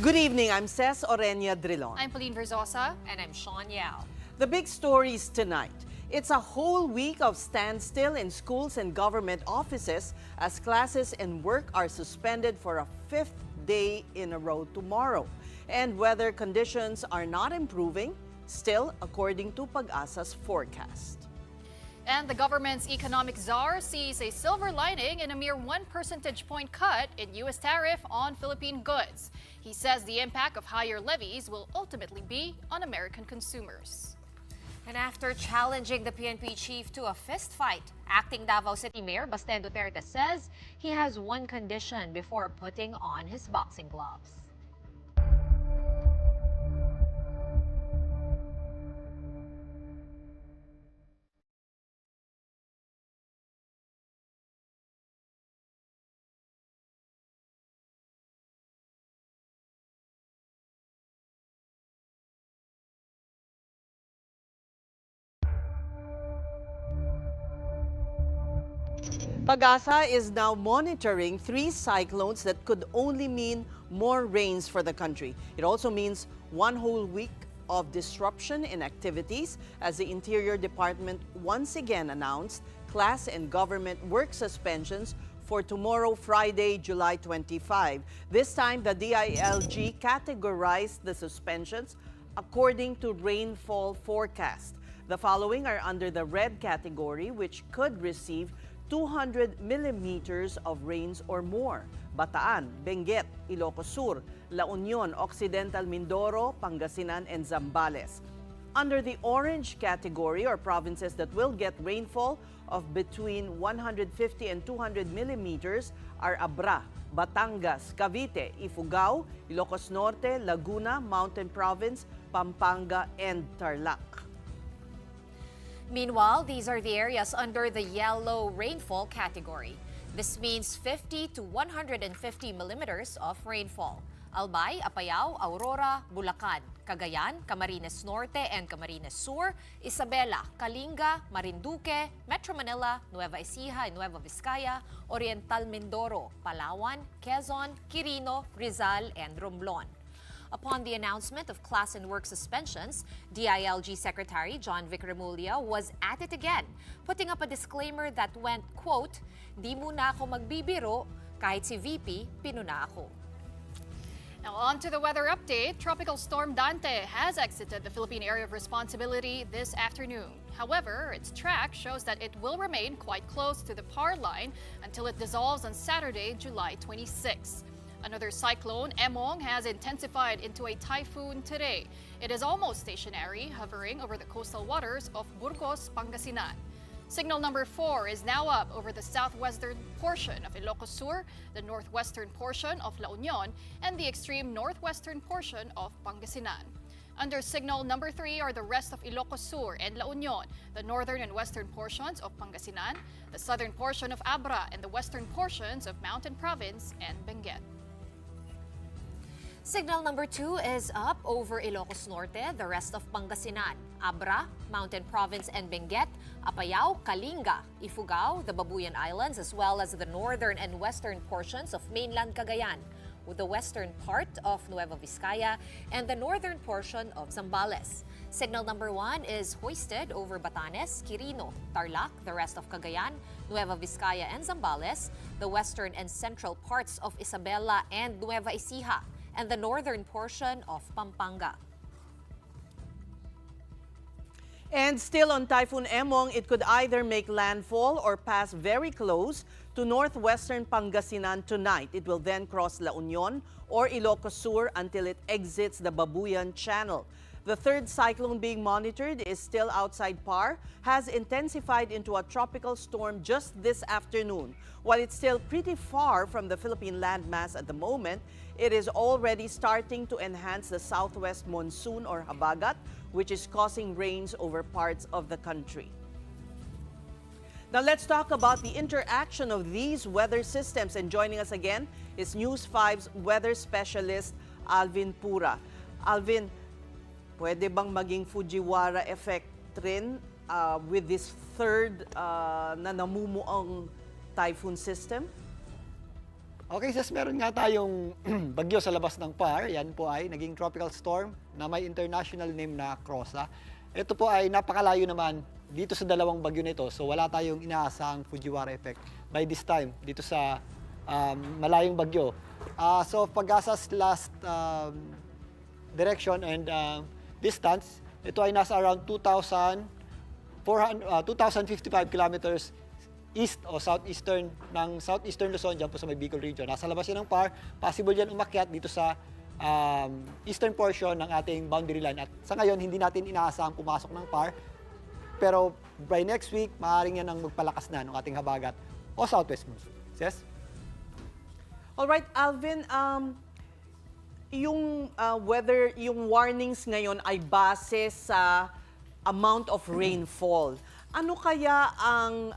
Good evening, I'm Ces Orenia Drilon. I'm Pauline Verzosa. And I'm Sean Yao. The big stories tonight. It's a whole week of standstill in schools and government offices as classes and work are suspended for a fifth day in a row tomorrow. And weather conditions are not improving, still according to Pag-asa's forecast. And the government's economic czar sees a silver lining in a mere 1 percentage point cut in U.S. tariff on Philippine goods. He says the impact of higher levies will ultimately be on American consumers. And after challenging the PNP chief to a fist fight, acting Davao City Mayor Basten Duterte says he has one condition before putting on his boxing gloves. Pag-asa is now monitoring 3 cyclones that could only mean more rains for the country. It also means one whole week of disruption in activities as the Interior Department once again announced class and government work suspensions for tomorrow, Friday, July 25. This time, the DILG categorized the suspensions according to rainfall forecast. The following are under the red category, which could receive 200 millimeters of rains or more. Bataan, Benguet, Ilocos Sur, La Union, Occidental Mindoro, Pangasinan, and Zambales. Under the orange category are provinces that will get rainfall of between 150 and 200 millimeters are Abra, Batangas, Cavite, Ifugao, Ilocos Norte, Laguna, Mountain Province, Pampanga, and Tarlac. Meanwhile, these are the areas under the yellow rainfall category. This means 50 to 150 millimeters of rainfall. Albay, Apayao, Aurora, Bulacan, Cagayan, Camarines Norte and Camarines Sur, Isabela, Kalinga, Marinduque, Metro Manila, Nueva Ecija and Nueva Vizcaya, Oriental Mindoro, Palawan, Quezon, Quirino, Rizal and Romblon. Upon the announcement of class and work suspensions, DILG Secretary John Vic Remulla was at it again, putting up a disclaimer that went, quote, "Di muna ako magbibiro, kahit si VP, pinuna ako." Now on to the weather update. Tropical Storm Dante has exited the Philippine area of responsibility this afternoon. However, its track shows that it will remain quite close to the PAR line until it dissolves on Saturday, July 26. Another cyclone, Emong, has intensified into a typhoon today. It is almost stationary, hovering over the coastal waters of Burgos, Pangasinan. Signal number 4 is now up over the southwestern portion of Ilocos Sur, the northwestern portion of La Union, and the extreme northwestern portion of Pangasinan. Under signal number 3 are the rest of Ilocos Sur and La Union, the northern and western portions of Pangasinan, the southern portion of Abra, and the western portions of Mountain Province and Benguet. Signal number 2 is up over Ilocos Norte, the rest of Pangasinan, Abra, Mountain Province and Benguet, Apayao, Kalinga, Ifugao, the Babuyan Islands, as well as the northern and western portions of mainland Cagayan, with the western part of Nueva Vizcaya and the northern portion of Zambales. Signal number 1 is hoisted over Batanes, Quirino, Tarlac, the rest of Cagayan, Nueva Vizcaya and Zambales, the western and central parts of Isabela and Nueva Ecija, and the northern portion of Pampanga. And still on Typhoon Emong, it could either make landfall or pass very close to northwestern Pangasinan tonight. It will then cross La Union or Ilocos Sur until it exits the Babuyan Channel. The third cyclone being monitored is still outside PAR, has intensified into a tropical storm just this afternoon. While it's still pretty far from the Philippine landmass at the moment, it is already starting to enhance the southwest monsoon or habagat, which is causing rains over parts of the country. Now let's talk about the interaction of these weather systems. And joining us again is News 5's weather specialist, Alvin Pura. Alvin, pwede bang maging Fujiwara effect rin with this third na namumuong typhoon system? Okay, sis, meron nga tayong bagyo sa labas ng PAR. Yan po ay naging tropical storm na may international name na Crossa. Ito po ay napakalayo naman dito sa dalawang bagyo nito. So wala tayong inaasahang Fujiwara effect by this time dito sa malayong bagyo. So Pag-asa's last direction and distance, ito ay nasa around 2,055 kilometers east o southeastern ng southeastern Luzon, dyan po sa may Bicol region. Nasa labas yan ng PAR, possible yan umakyat dito sa eastern portion ng ating boundary line. At sa ngayon, hindi natin inaasahang pumasok ng PAR, pero by next week, maaaring yan ang magpalakas na ng ating habagat o southwest monsoon. Yes? Alright, Alvin, yung weather, yung warnings ngayon ay base sa amount of rainfall. Ano kaya ang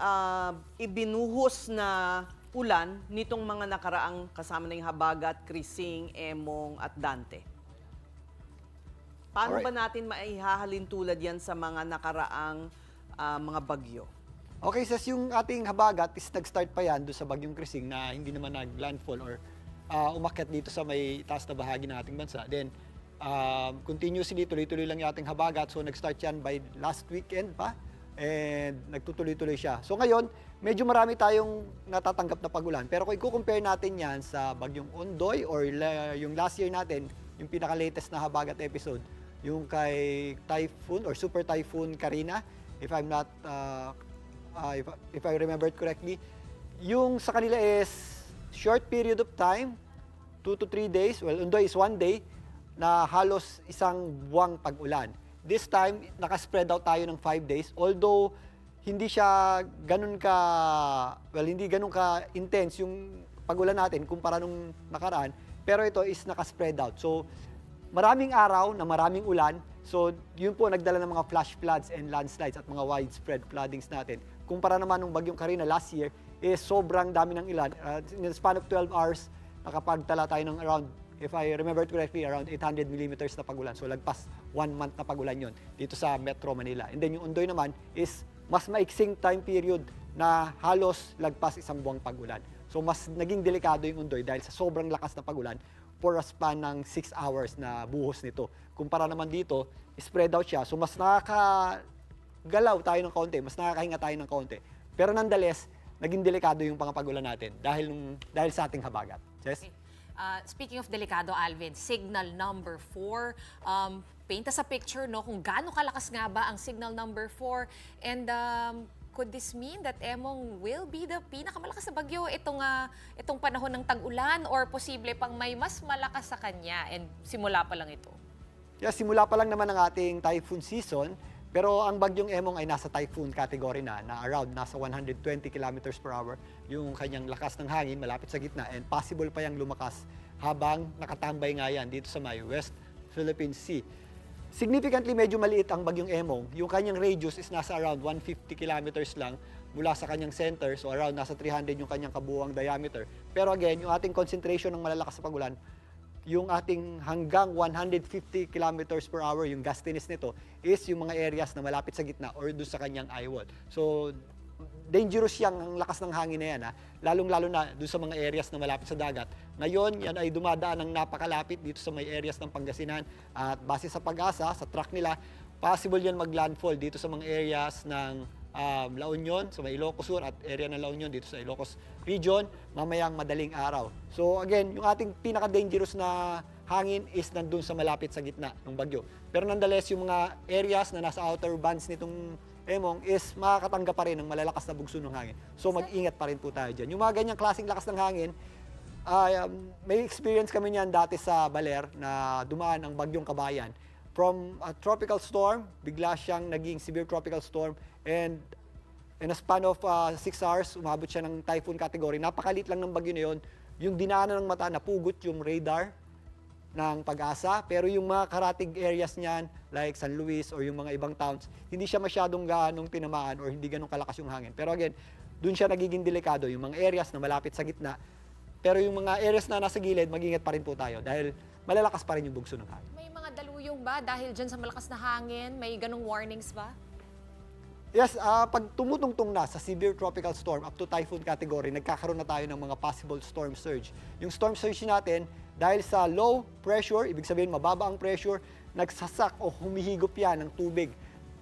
ibinuhos na ulan nitong mga nakaraang kasama na yung Habagat, Krising, Emong at Dante? Paano ba natin maihahalin tulad yan sa mga nakaraang mga bagyo? Okay, sis, yung ating habagat is nag-start pa yan doon sa bagyong Krising na hindi naman nag-landfall or umakyat dito sa may taas na bahagi ng ating bansa. Then, continuously, tuloy-tuloy lang yung ating habagat. So, nag-start yan by last weekend pa. And nagtutuloy-tuloy siya. So ngayon, medyo marami tayong natatanggap na pag-ulan. Pero kung i-compare natin yan sa bagyong Ondoy or yung last year natin, yung pinaka-latest na habagat episode, yung kay Typhoon or Super Typhoon Karina, if I'm not, if I remember it correctly, yung sa kanila is short period of time, 2 to 3 days, well, Ondoy is 1 day, na halos isang buwang pag-ulan. This time, naka-spread out tayo ng 5 days. Although, hindi siya ganun ka, well, hindi ganun ka intense yung pag-ulan natin kumpara nung nakaraan. Pero ito is naka-spread out. So, maraming araw na maraming ulan. So, yun po nagdala ng mga flash floods and landslides at mga widespread floodings natin. Kumpara naman nung bagyong Karina last year, is sobrang dami ng ilan. In the span of 12 hours, nakapagtala tayo ng around, if I remember it correctly, around 800 millimeters na pagulan. So lagpas 1 month na pagulan yon dito sa Metro Manila. And then yung Ondoy naman is mas maiksing time period na halos lagpas isang buwang pagulan. So mas naging delikado yung Ondoy dahil sa sobrang lakas na pagulan for a span ng 6 hours na buhos nito. Kumpara naman dito, spread out siya. So mas nakakagalaw tayo ng kaunti, mas nakakahinga tayo ng kaunti. Pero nonetheless, naging delikado yung pangapagulan natin dahil sa ating habagat. Yes? Okay. Speaking of delikado, Alvin, signal number 4, paint us a picture no, kung gaano kalakas nga ba ang signal number 4 and could this mean that Emong will be the pinakamalakas na bagyo itong panahon ng tag-ulan or posible pang may mas malakas sa kanya and simula pa lang ito? Yeah, simula pa lang naman ang ating typhoon season. Pero ang bagyong Emong ay nasa typhoon category na around nasa 120 kilometers per hour yung kanyang lakas ng hangin malapit sa gitna and possible pa yang lumakas habang nakatambay nga yan dito sa may West Philippine Sea. Significantly medyo maliit ang bagyong Emong. Yung kanyang radius is nasa around 150 kilometers lang mula sa kanyang center, so around nasa 300 yung kanyang kabuuang diameter. Pero again, yung ating concentration ng malalakas na pagulan, yung ating hanggang 150 kilometers per hour, yung gustiness nito, is yung mga areas na malapit sa gitna or doon sa kanyang eye wall. So, dangerous ang lakas ng hangin na yan, lalong-lalo na doon sa mga areas na malapit sa dagat. Ngayon, yan ay dumadaan ng napakalapit dito sa may areas ng Pangasinan at base sa Pag-asa, sa track nila, possible yan mag-landfall dito sa mga areas ng La Union, sa may Ilocos Sur at area ng La Union dito sa Ilocos Region, mamayang madaling araw. So again, yung ating pinaka-dangerous na hangin is nandun sa malapit sa gitna ng bagyo. Pero nonetheless, yung mga areas na nasa outer bands nitong Emong is makakatanggap pa rin ng malalakas na bugso ng hangin. So mag-ingat pa rin po tayo dyan. Yung mga ganyang klaseng lakas ng hangin, may experience kami niyan dati sa Baler na dumaan ang bagyong Kabayan. From a tropical storm, bigla siyang naging severe tropical storm and in a span of 6 hours, umabot siya ng typhoon category. Napakalit lang ng bagyo na yun. Yung dinaanan ng mata, napugot yung radar ng Pag-asa. Pero yung mga karatig areas niyan, like San Luis or yung mga ibang towns, hindi siya masyadong ganong tinamaan or hindi ganong kalakas yung hangin. Pero again, dun siya nagiging delikado. Yung mga areas na malapit sa gitna. Pero yung mga areas na nasa gilid, mag-ingat pa rin po tayo dahil malalakas pa rin yung bugso ng hangin. May mga daluyong ba dahil dyan sa malakas na hangin? May ganong warnings ba? Yes, pag tumutungtong na sa severe tropical storm up to typhoon category, nagkakaroon na tayo ng mga possible storm surge. Yung storm surge natin, dahil sa low pressure, ibig sabihin mababa ang pressure, nagsasak o humihigop yan ng tubig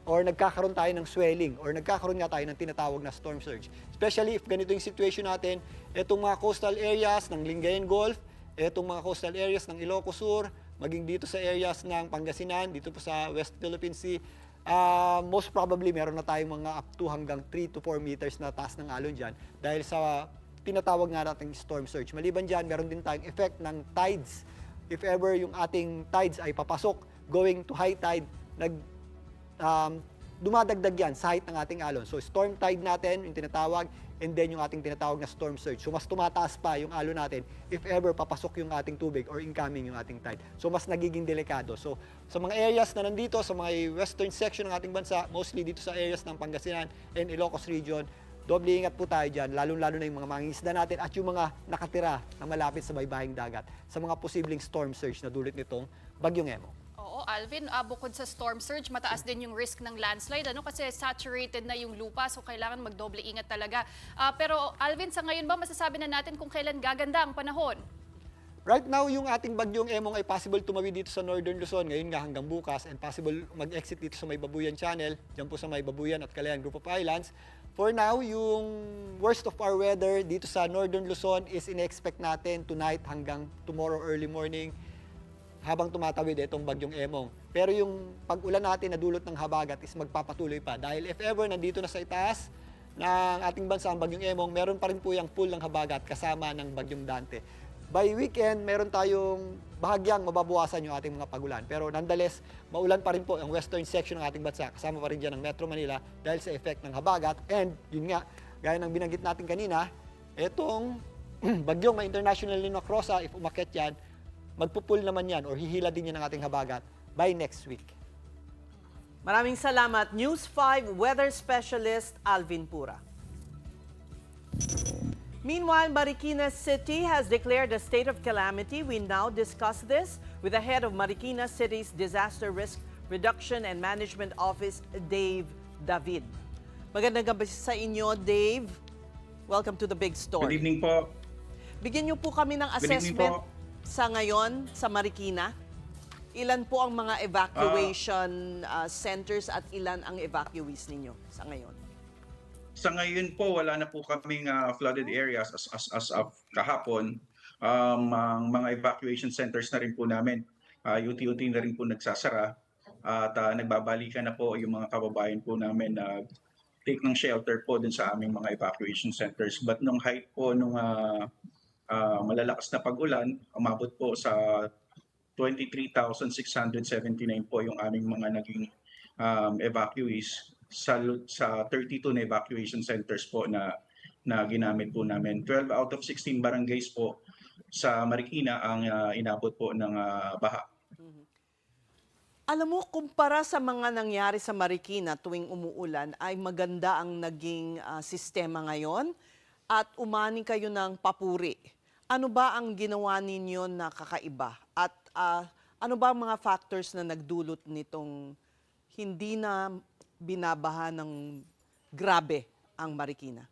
or nagkakaroon tayo ng swelling or nagkakaroon nga tayo ng tinatawag na storm surge. Especially if ganito yung situation natin, itong mga coastal areas ng Lingayen Gulf, itong mga coastal areas ng Ilocos Sur, maging dito sa areas ng Pangasinan, dito po sa West Philippine Sea, most probably meron na tayong mga up to hanggang 3 to 4 meters na taas ng alon dyan dahil sa tinatawag nga natin storm surge. Maliban dyan, meron din tayong effect ng tides. If ever yung ating tides ay papasok, going to high tide, dumadagdag yan sa height ng ating alon. So storm tide natin, yung tinatawag, and then yung ating tinatawag na storm surge. So mas tumataas pa yung alon natin if ever papasok yung ating tubig or incoming yung ating tide. So mas nagiging delikado. So sa mga areas na nandito, sa mga western section ng ating bansa, mostly dito sa areas ng Pangasinan and Ilocos region, doble ingat po tayo dyan, lalong-lalo na yung mga mangingisda natin at yung mga nakatira na malapit sa baybaying dagat sa mga posibleng storm surge na dulot nitong Bagyong Emo. Oo, Alvin, bukod sa storm surge, mataas din yung risk ng landslide, kasi saturated na yung lupa, so kailangan magdoble ingat talaga. Pero Alvin, sa ngayon ba masasabi na natin kung kailan gaganda ang panahon? Right now, yung ating Bagyong Emong ay possible tumawid dito sa Northern Luzon, ngayon nga hanggang bukas, and possible mag-exit dito sa May Babuyan Channel, dyan po sa May Babuyan at Calayan Group of Islands. For now, yung worst of our weather dito sa Northern Luzon is in-expect natin tonight hanggang tomorrow early morning, habang tumatawid itong Bagyong Emong. Pero yung pag-ulan natin na dulot ng habagat is magpapatuloy pa. Dahil if ever nandito na sa itaas ng ating bansa ang Bagyong Emong, meron pa rin po yung pool ng habagat kasama ng Bagyong Dante. By weekend, meron tayong bahagyang mababawasan yung ating mga pagulan. Pero nonetheless, maulan pa rin po ang western section ng ating bansa. Kasama pa rin dyan ang Metro Manila dahil sa effect ng habagat. And yun nga, gaya ng binanggit natin kanina, itong bagyong may international Lino Crossa, if umakyat yan, magpupul naman yan or hihila din yan ng ating habagat by next week. Maraming salamat, News 5 Weather Specialist Alvin Pura. Meanwhile, Marikina City has declared a state of calamity. We now discuss this with the head of Marikina City's Disaster Risk Reduction and Management Office, Dave David. Magandang gabi sa inyo, Dave. Welcome to the big story. Good evening po. Bigyan niyo po kami ng Good evening assessment po. sa ngayon sa Marikina. Ilan po ang mga evacuation centers at ilan ang evacuees ninyo sa ngayon? Sa ngayon po, wala na po kaming flooded areas as of kahapon. Ang mga evacuation centers na rin po namin, UT-UT na rin po nagsasara. At nagbabalikan na po yung mga kababayan po namin na take ng shelter po dun sa aming mga evacuation centers. But nung height po, nung malalakas na pag-ulan, umabot po sa 23,679 po yung aming mga naging evacuees sa 32 na evacuation centers po na ginamit po namin. 12 out of 16 barangays po sa Marikina ang inabot po ng baha. Alam mo, kumpara sa mga nangyari sa Marikina tuwing umuulan, ay maganda ang naging sistema ngayon at umani kayo ng papuri. Ano ba ang ginawa ninyo na kakaiba? At ano ba ang mga factors na nagdulot nitong hindi na binabaha ng grabe ang Marikina?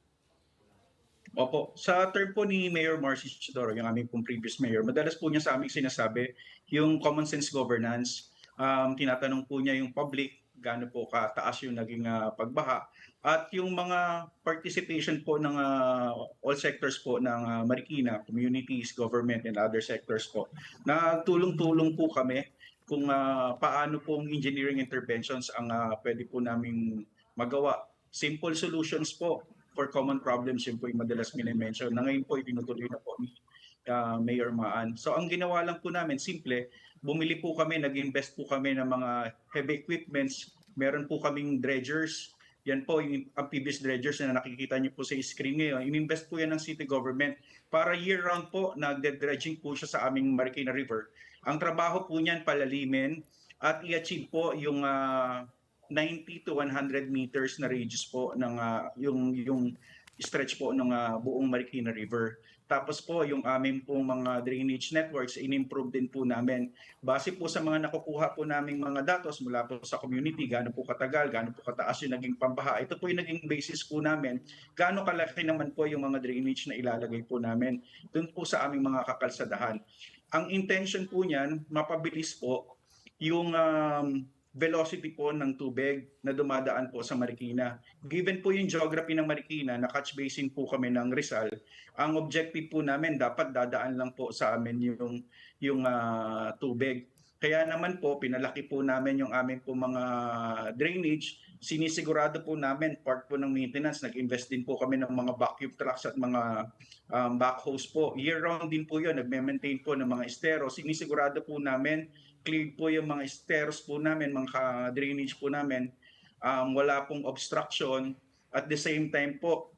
Opo, sa term po ni Mayor Marcy Isidoro, yung aming pong previous mayor, madalas po niya sa aming sinasabi yung common sense governance. Tinatanong po niya yung public, gaano po kataas yung naging pagbaha. At yung mga participation po ng all sectors po ng Marikina, communities, government, and other sectors po, na tulong-tulong po kami kung paano pong engineering interventions ang pwede po naming magawa. Simple solutions po for common problems, yun po yung madalas minimension, na ngayon po itinutuloy na po ni Mayor Maan. So ang ginawa lang po namin, simple, bumili po kami, nag-invest po kami ng mga heavy equipments. Meron po kaming dredgers. Yan po yung amphibious dredgers na nakikita niyo po sa screen ngayon. Ininvest po yan ng city government para year-round po nagde-dredging po siya sa aming Marikina River. Ang trabaho po niyan palalimin at i-achieve po yung 90 to 100 meters na radius po ng yung stretch po ng buong Marikina River. Tapos po yung aming pong mga drainage networks, in-improve din po namin. Base po sa mga nakukuha po naming mga datos mula po sa community, gaano po katagal, gaano po kataas yung naging pambaha. Ito po yung naging basis po namin. Gaano kalaki naman po yung mga drainage na ilalagay po namin dun po sa aming mga kakalsadahan. Ang intention po niyan, mapabilis po yung velocity po ng tubig na dumadaan po sa Marikina. Given po yung geography ng Marikina, na catch basin po kami ng Rizal, ang objective po namin dapat dadaan lang po sa amin yung tubig. Kaya naman po pinalaki po namin yung aming po mga drainage. Sinisigurado po namin, part po ng maintenance, nag-invest din po kami ng mga vacuum trucks at mga backhoes po. Year-round din po yun, nagme-maintain po ng mga estero. Sinisigurado po namin clear po yung mga stairs po namin, mga drainage po namin. Wala pong obstruction. At the same time po,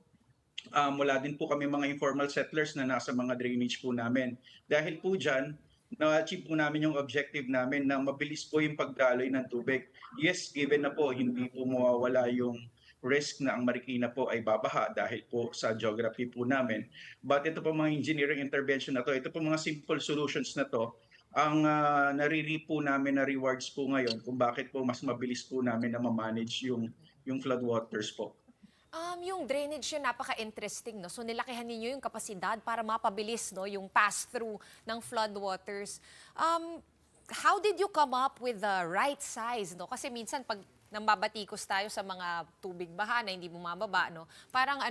wala din po kami mga informal settlers na nasa mga drainage po namin. Dahil po dyan, na-achieve po namin yung objective namin na mabilis po yung pagdaloy ng tubig. Yes, given na po, hindi po mawawala yung risk na ang Marikina po ay babaha dahil po sa geography po namin. But ito po mga engineering intervention na to, ito po mga simple solutions na to, ang nariripo namin na rewards po ngayon kung bakit po mas mabilis po namin na ma-manage yung floodwaters po. Yung drainage yun, napaka-interesting, no? So nilakihan ninyo yung kapasidad para mapabilis, no, yung pass-through ng floodwaters. How did you come up with the right size, no? Kasi minsan pag nambabatikos tayo sa mga tubig baha na hindi bumababa, no? Parang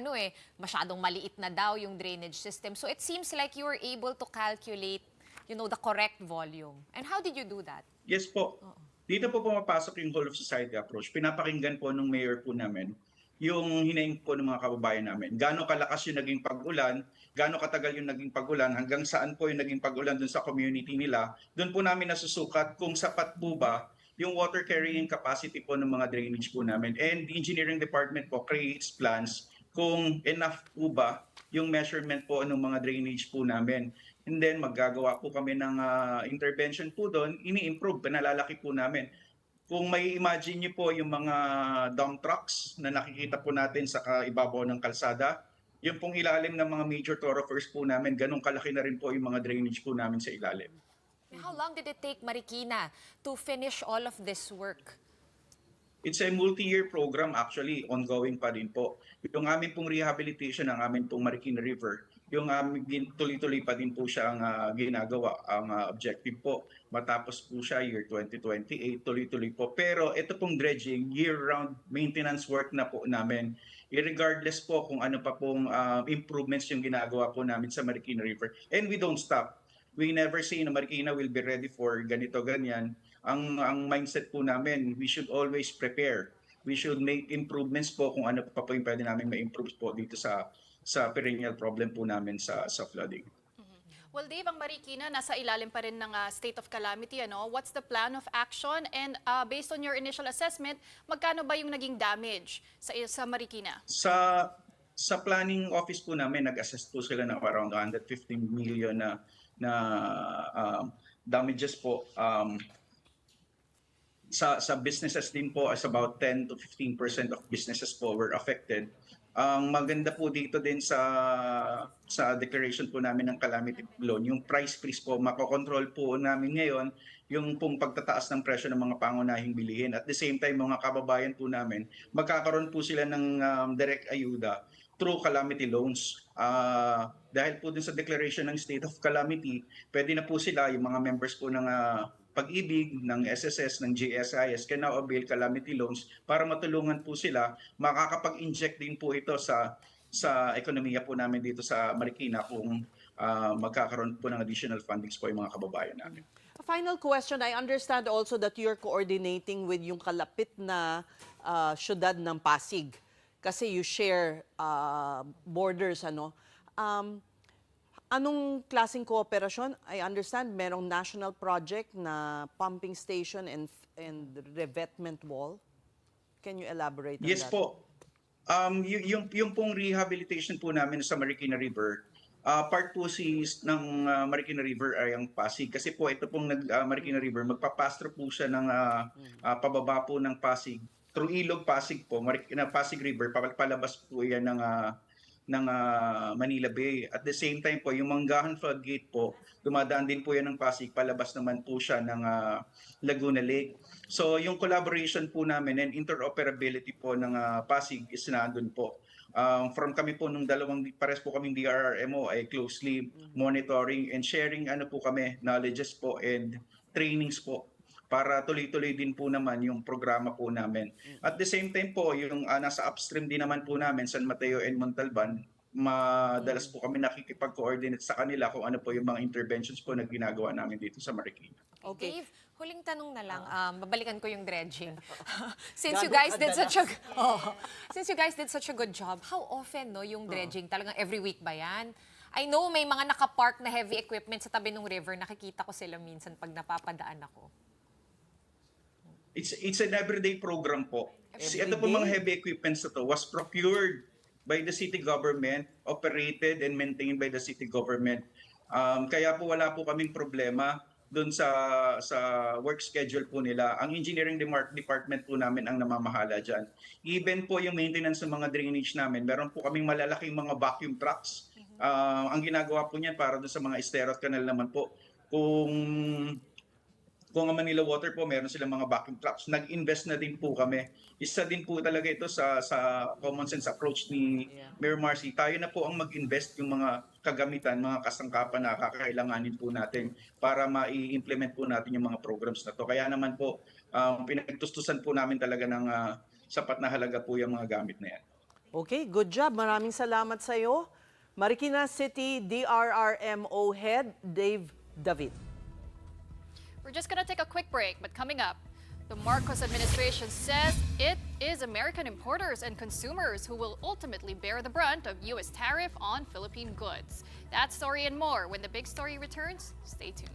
masyadong maliit na daw yung drainage system. So it seems like you were able to calculate, the correct volume. And how did you do that? Yes po. Dito po pumapasok yung whole of society approach. Pinapakinggan po ng mayor po namin yung hinaing po ng mga kababayan namin. Gaano kalakas yung naging pag-ulan, gaano katagal yung naging pag-ulan, hanggang saan po yung naging pag-ulan dun sa community nila. Doon po namin nasusukat kung sapat po ba yung water carrying capacity po ng mga drainage po namin. And the engineering department po creates plans kung enough po ba yung measurement po ng mga drainage po namin. And then maggagawa po kami ng intervention po doon, ini-improve, pinalalaki po namin. Kung may imagine niyo po yung mga dump trucks na nakikita po natin sa ibabaw ng kalsada, yung pong ilalim ng mga major thoroughfares po namin, ganun kalaki na rin po yung mga drainage po namin sa ilalim. How long did it take Marikina to finish all of this work? It's a multi-year program actually, ongoing pa rin po. Yung aming pong rehabilitation ng aming pong Marikina River, yung tuloy-tuloy pa din po siya ang ginagawa. Ang objective po, matapos po siya year 2028, tuloy-tuloy po. Pero ito pong dredging, year-round maintenance work na po namin. Regardless po kung ano pa pong improvements yung ginagawa po namin sa Marikina River. And we don't stop. We never say na Marikina will be ready for ganito, ganyan. Ang mindset po namin, we should always prepare. We should make improvements po kung ano pa po yung pwede namin ma-improve po dito sa perennial problem po namin sa flooding. Well, Dave, ang Marikina nasa ilalim pa rin ng state of calamity. What's the plan of action? And based on your initial assessment, magkano ba yung naging damage sa Marikina? Sa planning office po namin, nag-assess po sila ng around 150 million na damages po. Sa businesses din po, as about 10 to 15% of businesses po were affected. Ang maganda po dito din sa declaration po namin ng calamity loan, yung price freeze po, makokontrol po namin ngayon yung pong pagtataas ng presyo ng mga pangunahing bilihin. At the same time, mga kababayan po namin, magkakaroon po sila ng direct ayuda through calamity loans. Dahil po din sa declaration ng state of calamity, pwede na po sila, yung mga members po ng Pag-ibig, ng SSS, ng GSIS can now avail calamity loans para matulungan po sila. Makakapag-inject din po ito sa ekonomiya po namin dito sa Marikina kung magkakaroon po ng additional fundings po yung mga kababayan namin. A final question, I understand also that you're coordinating with yung kalapit na syudad ng Pasig kasi you share borders, anong klaseng kooperasyon? I understand merong national project na pumping station and revetment wall. Can you elaborate on that? Yes po. Yung pong rehabilitation po namin sa Marikina River, part po ng Marikina River ay ang Pasig. Kasi po ito pong Marikina River, magpapastro po siya ng pababa po ng Pasig. Through Ilog Pasig po, Pasig River, palabas po yan ng Manila Bay. At the same time po, yung Manggahan Floodgate po, dumadaan din po yan ng Pasig, palabas naman po siya ng Laguna Lake. So yung collaboration po namin and interoperability po ng Pasig is nandun po. From kami po nung pares po kaming DRRMO ay closely monitoring and sharing po kami, knowledges po and trainings po para tuloy-tuloy din po naman yung programa po namin. At the same time po, yung nasa upstream din naman po namin, San Mateo and Montalban, madalas po kami nakikipag-coordinate sa kanila kung ano po yung mga interventions po na ginagawa namin dito sa Marikina. Okay. Dave, huling tanong na lang, babalikan ko yung dredging. Since you Gaano guys did kadalas? such a since you guys did such a good job, how often no yung dredging? Talagang every week ba yan? I know may mga nakapark na heavy equipment sa tabi ng river, nakikita ko sila minsan pag napapadaan ako. It's an everyday program po. Ito po Everyday? mga heavy equipments na to was procured by the city government, operated and maintained by the city government. Kaya po wala po kaming problema doon sa work schedule po nila. Ang engineering department po namin ang namamahala dyan. Even po yung maintenance ng mga drainage namin, meron po kaming malalaking mga vacuum trucks. Ang ginagawa po niyan para doon sa mga estero at canal naman po. Kung ang Manila Water po, meron silang mga vacuum trucks. Nag-invest na din po kami. Isa din po talaga ito sa common sense approach ni Mayor Marcy. Tayo na po ang mag-invest yung mga kagamitan, mga kasangkapan na kakailanganin po natin para ma-implement po natin yung mga programs na to. Kaya naman po, pinagtustusan po namin talaga ng sapat na halaga po yung mga gamit na yan. Okay, good job. Maraming salamat sa iyo. Marikina City DRRMO Head Dave David. We're just going to take a quick break, but coming up, the Marcos administration says it is American importers and consumers who will ultimately bear the brunt of U.S. tariff on Philippine goods. That story and more when the big story returns. Stay tuned.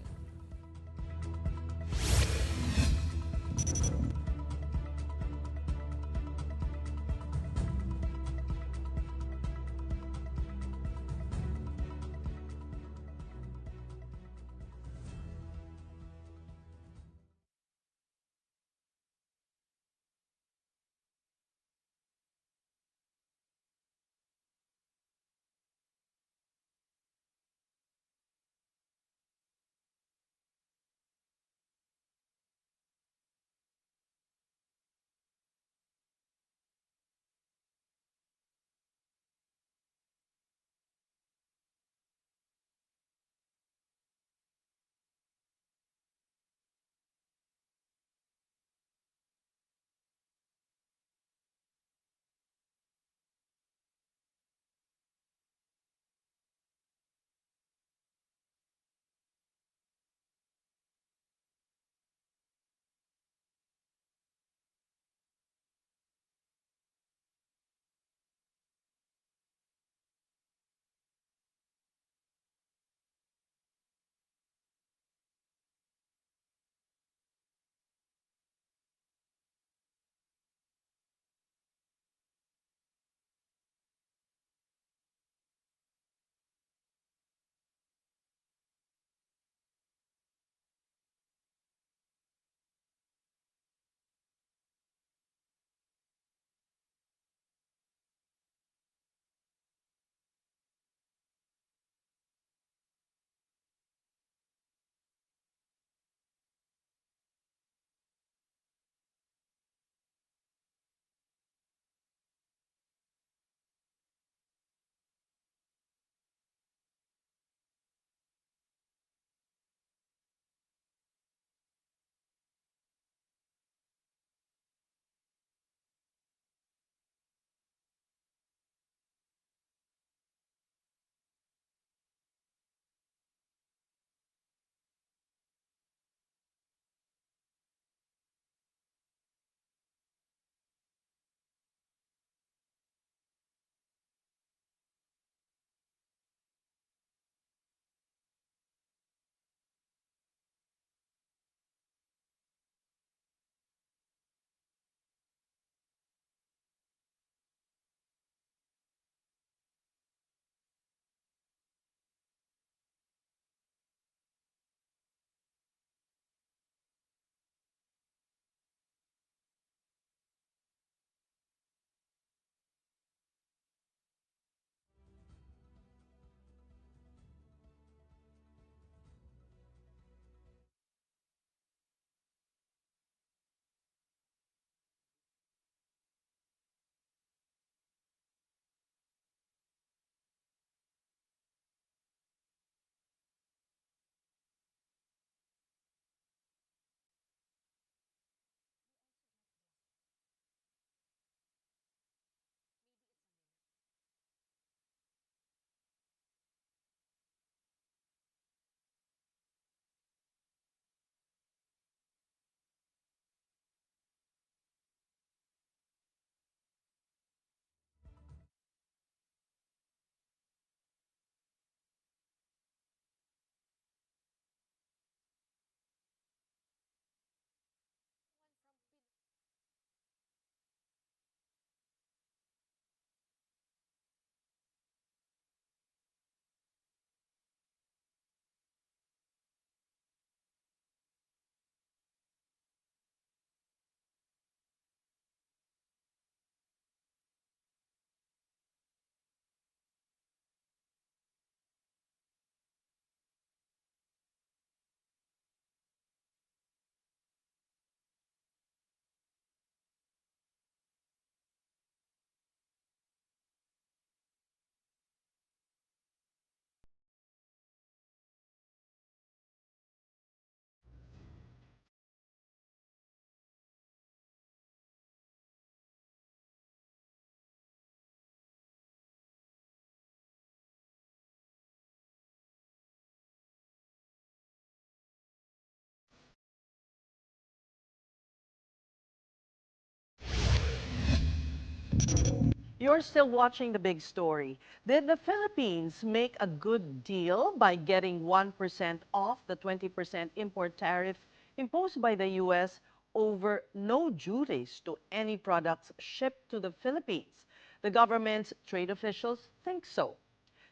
You're still watching The Big Story. Did the Philippines make a good deal by getting 1% off the 20% import tariff imposed by the U.S. over no duties to any products shipped to the Philippines? The government's trade officials think so.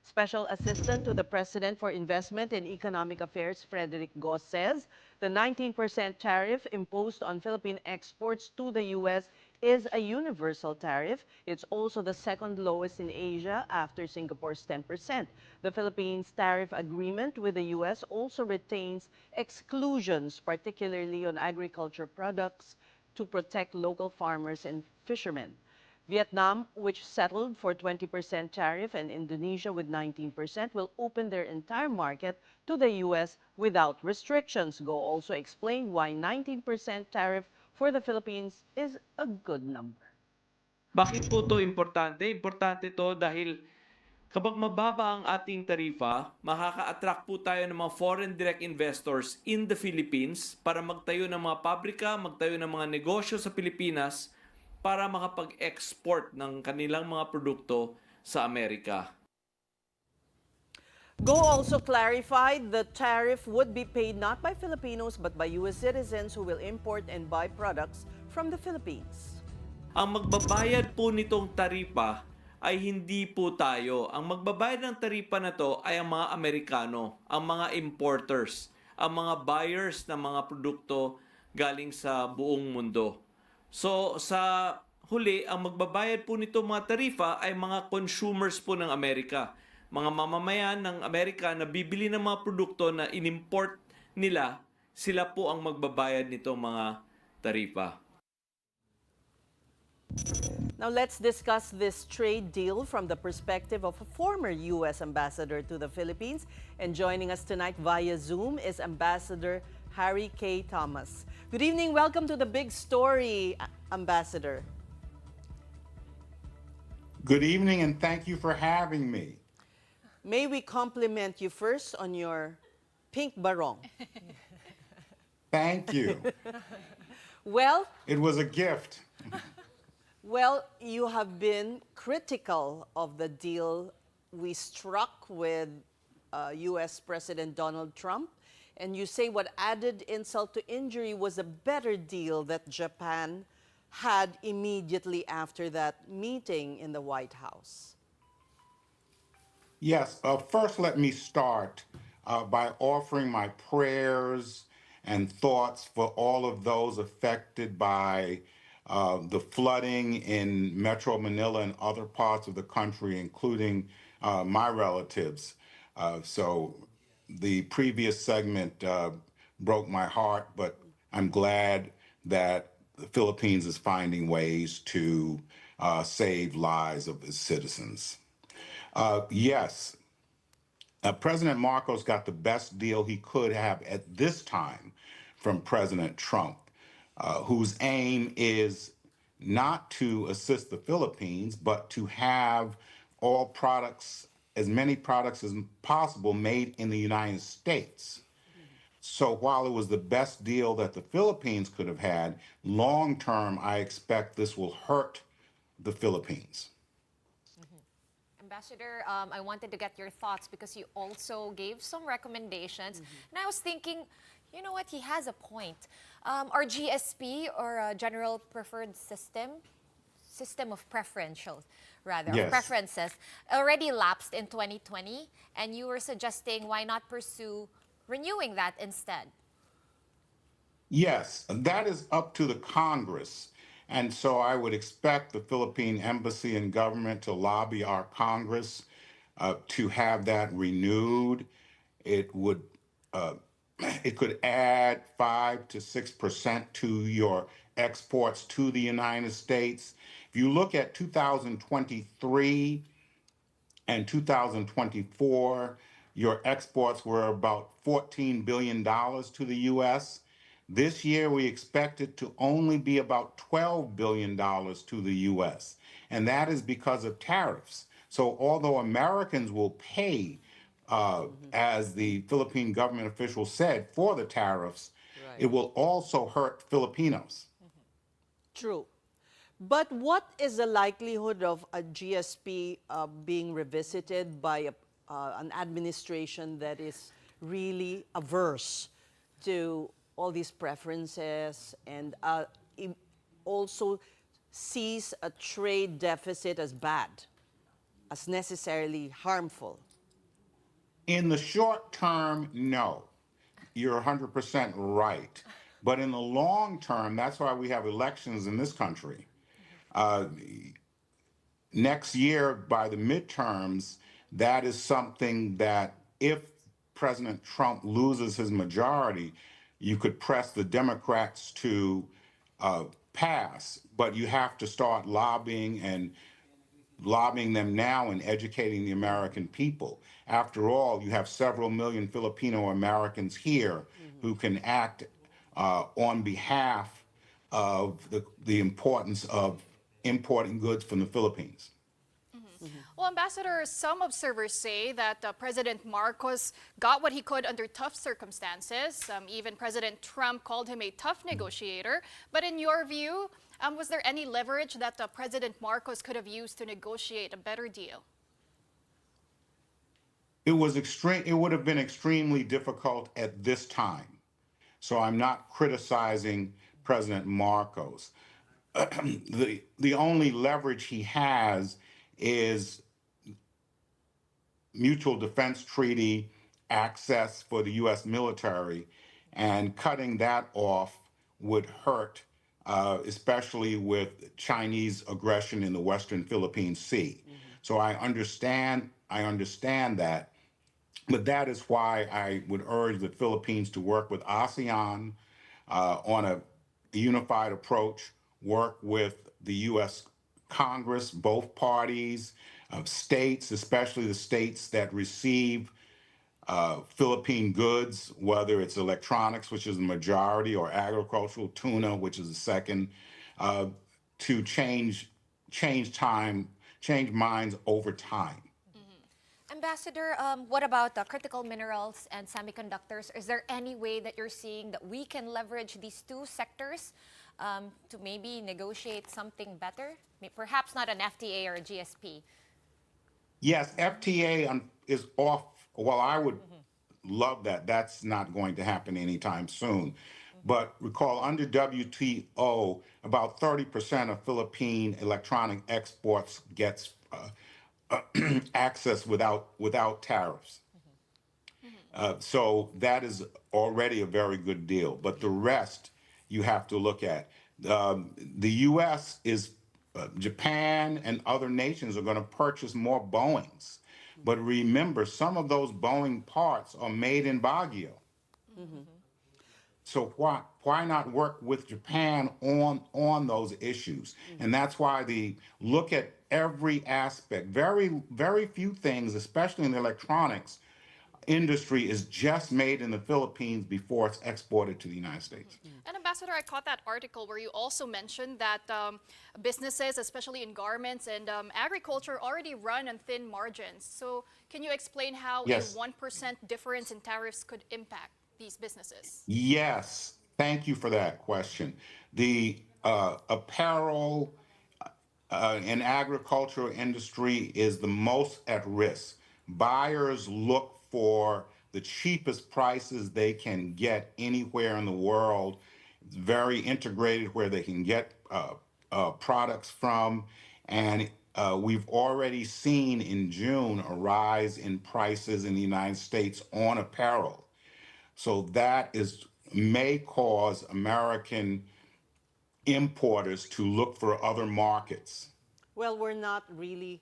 Special Assistant to the President for Investment and Economic Affairs, Frederick Go, says the 19% tariff imposed on Philippine exports to the U.S. is a universal tariff. It's also the second lowest in Asia after Singapore's 10%. The Philippines tariff agreement with the U.S. also retains exclusions, particularly on agriculture products, to protect local farmers and fishermen. Vietnam, which settled for 20% tariff, and Indonesia with 19%, will open their entire market to the U.S. without restrictions. Go also explained why 19% tariff for the Philippines is a good number. Bakit po ito importante? Importante ito dahil kapag mababa ang ating tarifa, makaka-attract po tayo ng mga foreign direct investors in the Philippines para magtayo ng mga pabrika, magtayo ng mga negosyo sa Pilipinas para makapag-export ng kanilang mga produkto sa Amerika. Go also clarified the tariff would be paid not by Filipinos but by U.S. citizens who will import and buy products from the Philippines. Ang magbabayad po nitong taripa ay hindi po tayo. Ang magbabayad ng taripa na to ay ang mga Amerikano, ang mga importers, ang mga buyers ng mga produkto galing sa buong mundo. So sa huli, ang magbabayad po nito mga tarifa ay mga consumers po ng Amerika. Mga mamamayan ng Amerika na bibili ng mga produkto na inimport nila, sila po ang magbabayad nito mga tarifa. Now let's discuss this trade deal from the perspective of a former U.S. ambassador to the Philippines. And joining us tonight via Zoom is Ambassador Harry K. Thomas. Good evening. Welcome to The Big Story, Ambassador. Good evening, and thank you for having me. May we compliment you first on your pink barong. Thank you. Well, It was a gift. Well, you have been critical of the deal we struck with U.S. President Donald Trump, and you say what added insult to injury was a better deal that Japan had immediately after that meeting in the White House. Yes, first let me start by offering my prayers and thoughts for all of those affected by the flooding in Metro Manila and other parts of the country, including my relatives. So the previous segment broke my heart, but I'm glad that the Philippines is finding ways to save lives of its citizens. Yes, President Marcos got the best deal he could have at this time from President Trump, whose aim is not to assist the Philippines, but to have all products, as many products as possible, made in the United States. So while it was the best deal that the Philippines could have had, long term, I expect this will hurt the Philippines. Ambassador, I wanted to get your thoughts because you also gave some recommendations. And I was thinking, you know what, he has a point. Our GSP, or General Preferred System of Preferential, rather, of Yes. preferences, already lapsed in 2020. And you were suggesting why not pursue renewing that instead? Yes, that is up to the Congress. And so I would expect the Philippine embassy and government to lobby our Congress to have that renewed. It would it could add 5 to 6% to your exports to the United States. If you look at 2023 and 2024, your exports were about $14 billion to the U.S. This year, we expect it to only be about $12 billion to the U.S., and that is because of tariffs. So although Americans will pay, as the Philippine government official said, for the tariffs, it will also hurt Filipinos. True. But what is the likelihood of a GSP being revisited by an administration that is really averse to all these preferences and also sees a trade deficit as bad, as necessarily harmful? In the short term, no. You're 100% right. But in the long term, that's why we have elections in this country. Uh, Next year, by the midterms, that is something that if President Trump loses his majority, you could press the Democrats to pass, but you have to start lobbying them now and educating the American people. After all, you have several million Filipino Americans here who can act on behalf of the importance of importing goods from the Philippines. Well, Ambassador, some observers say that President Marcos got what he could under tough circumstances. Even President Trump called him a tough negotiator. But in your view, was there any leverage that President Marcos could have used to negotiate a better deal? It would have been extremely difficult at this time. So I'm not criticizing President Marcos. The only leverage he has is mutual defense treaty access for the U.S. military, and cutting that off would hurt, especially with Chinese aggression in the Western Philippine Sea. So I understand that, but that is why I would urge the Philippines to work with ASEAN on a unified approach, work with the U.S. Congress, both parties, states, especially the states that receive Philippine goods, whether it's electronics, which is the majority, or agricultural, tuna, which is the second, to change minds over time. Ambassador, what about critical minerals and semiconductors? Is there any way that you're seeing that we can leverage these two sectors to maybe negotiate something better? Perhaps not an FTA or a GSP. Yes, FTA is off. Well, I would love that. That's not going to happen anytime soon. But recall, under WTO, about 30% of Philippine electronic exports gets access without tariffs. So that is already a very good deal. But the rest you have to look at. The U.S. Japan and other nations are going to purchase more Boeings. But remember, some of those Boeing parts are made in Baguio. So why not work with Japan on those issues? And that's why look at every aspect. Very, very few things, especially in the electronics industry, is just made in the Philippines before it's exported to the United States. And Ambassador, I caught that article where you also mentioned that businesses, especially in garments and agriculture, already run on thin margins. So can you explain how Yes. a 1% difference in tariffs could impact these businesses? Yes, thank you for that question. The apparel and agricultural industry is the most at risk. Buyers look for the cheapest prices they can get anywhere in the world. It's very integrated where they can get products from. And we've already seen in June a rise in prices in the United States on apparel. So that may cause American importers to look for other markets. Well, we're not really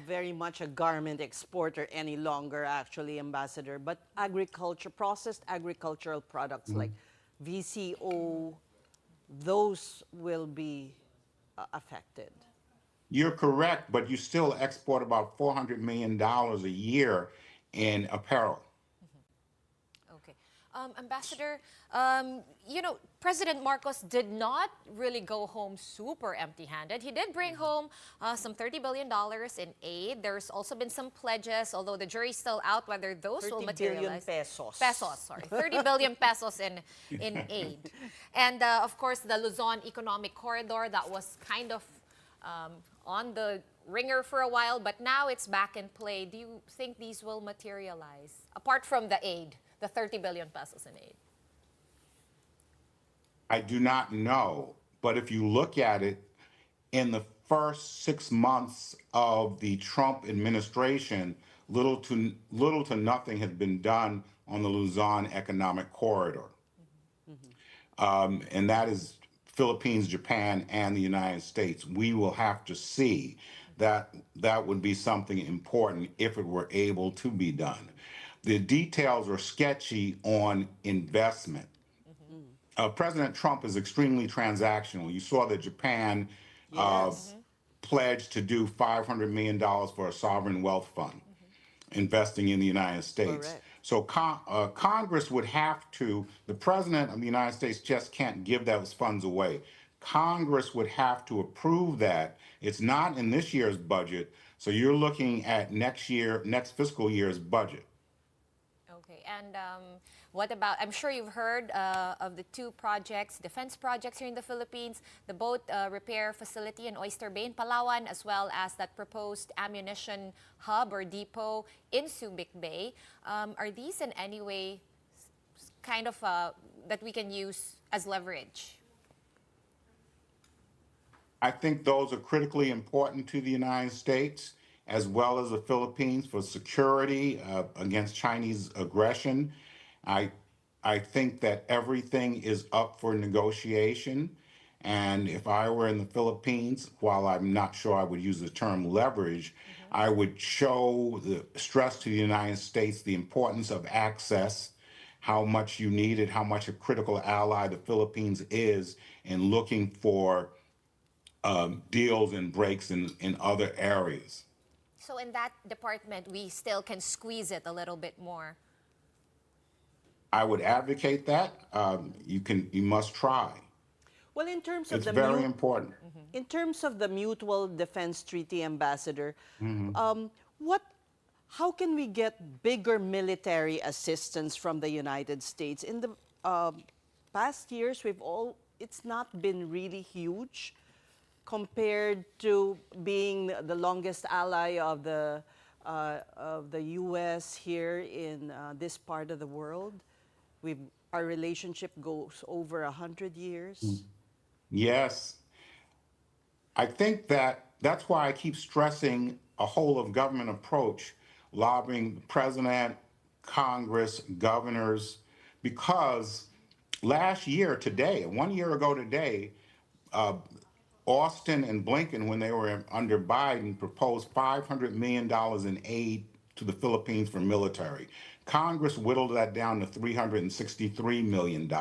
very much a garment exporter any longer, actually, Ambassador, but processed agricultural products like VCO, those will be affected. You're correct, but you still export about $400 million a year in apparel. Okay. Ambassador, President Marcos did not really go home super empty-handed. He did bring home some $30 billion in aid. There's also been some pledges, although the jury's still out whether those will 30 billion materialize. pesos. Pesos, sorry. 30 billion pesos in aid. And of course, the Luzon Economic Corridor, that was kind of on the ringer for a while, but now it's back in play. Do you think these will materialize, apart from the aid? The 30 billion pesos in aid? I do not know, but if you look at it, in the first 6 months of the Trump administration, little to nothing has been done on the Luzon Economic Corridor. And that is Philippines, Japan, and the United States. We will have to see that that would be something important if it were able to be done. The details are sketchy on investment. President Trump is extremely transactional. You saw that Japan Yes. pledged to do $500 million for a sovereign wealth fund, investing in the United States. Correct. So Congress would have to, the President of the United States just can't give those funds away. Congress would have to approve that. It's not in this year's budget, so you're looking at next fiscal year's budget. Okay, and what about, I'm sure you've heard of the two projects, defense projects here in the Philippines, the boat repair facility in Oyster Bay in Palawan, as well as that proposed ammunition hub or depot in Subic Bay. Are these in any way kind of that we can use as leverage? I think those are critically important to the United States as well as the Philippines for security against Chinese aggression. I think that everything is up for negotiation. And if I were in the Philippines, while I'm not sure I would use the term leverage, I would stress to the United States the importance of access, how much you need it, how much a critical ally the Philippines is in looking for deals and breaks in other areas. So in that department, we still can squeeze it a little bit more. I would advocate that. You must try. Well, in terms of It's the very important. in terms of the Mutual Defense Treaty, Ambassador, how can we get bigger military assistance from the United States? In the past years, it's not been really huge compared to being the longest ally of the U.S. here in this part of the world. Our relationship goes over 100 years. Yes. I think that's why I keep stressing a whole of government approach, lobbying the president, Congress, governors, because last year today, 1 year ago today, Austin and Blinken, when they were under Biden, proposed $500 million in aid to the Philippines for military. Congress whittled that down to $363 million.